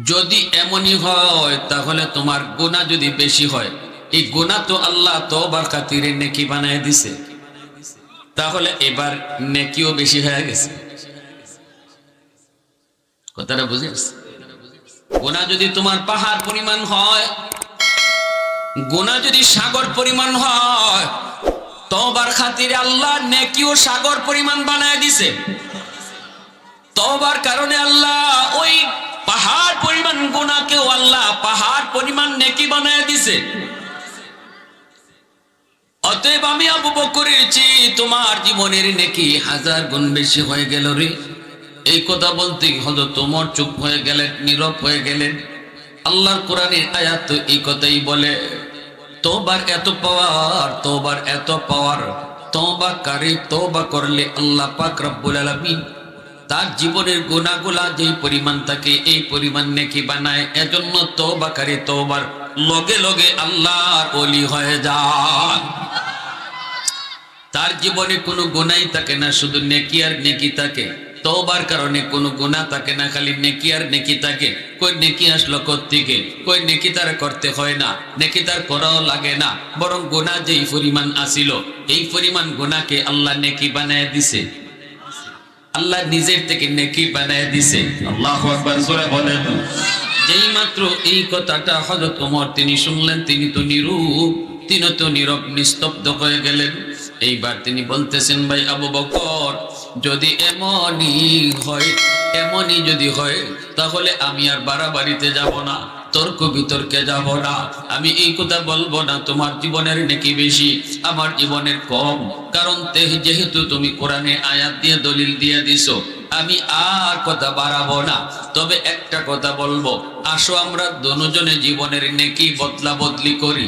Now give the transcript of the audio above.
যদি এমনই হয় তাহলে তোমার গুনাহ যদি বেশি হয়, এই গুনাহ তো আল্লাহ তওবার খাতিরে নেকি বানায় দিছে, তাহলে এবার নেকিও বেশি হয়ে গেছে। কথাটা বুঝেছ? গুনাহ যদি তোমার পাহাড় পরিমাণ হয়, গুনাহ যদি সাগর পরিমাণ হয়, তওবার খাতিরে আল্লাহ নেকিও সাগর পরিমাণ বানায় দিছে। তওবার কারণে আল্লাহ ওই পাহাড় পরিমাণ গুনাহকেও আল্লাহ পাহাড় পরিমাণ নেকি বানায় দিছে। অতএব আমি আবু বকরের চেয়ে তোমার জীবনের নেকি 1000 গুণ বেশি হয়ে গেল রে। এই কথা বলতে হযরত ওমর চুপ হয়ে গেলেন, নীরব হয়ে গেলেন। আল্লাহর কোরআনের আয়াত তো এই কথাই বলে, তওবার এত পাওয়ার, তওবার এত পাওয়ার, তওবাকারী তওবা করলে আল্লাহ পাক রব্বুল আলামিন তার জীবনের গুনাহগুলা যেই পরিমাণ থাকে এই পরিমাণ নেকি বানায়। এজন্য তওবাকারী তওবার লগে লগে আল্লাহর ওলি হয়ে যায়। তার জীবনে কোনো গুনাহই থাকে না, শুধু নেকি আর নেকি থাকে। তওবার কারণে কোনো গুনাহ থাকে না, খালি নেকি আর নেকি থাকে। কই নেকি আসলো কোত্থেকে? কই নেকি তার করতে হয় না, নেকি তার করাও লাগে না, বরং গুনাহ যেই পরিমাণ আসিল এই পরিমাণ গুনাহকে আল্লাহ নেকি বানায় দিছে। আল্লাহ নিজের থেকে নেকি বানায় দিছে। আল্লাহু আকবার জোরে বলেন। যেই মাত্র এই কথাটা হযরত ওমর তিনি শুনলেন, তিনি তো নীরব নিস্তব্ধ হয়ে গেলেন। এইবার তিনি বলতেছেন, ভাই আবু বকর, যদি এমনই যদি হয় তাহলে আমি আর বাড়াবাড়িতে যাব না, তর্ক বিতর্কে যাব না, আমি এই কথা বলবো না তোমার জীবনের নেকি বেশি আমার জীবনের কম। কারণ যেহেতু তুমি কোরআনে আয়াত দিয়ে দলিল দিয়ে দিছো, আমি আর কথা বাড়াবো না। তবে একটা কথা বলবো, আসো আমরা দুজনে জীবনের নেকি বদলা বদলি করি।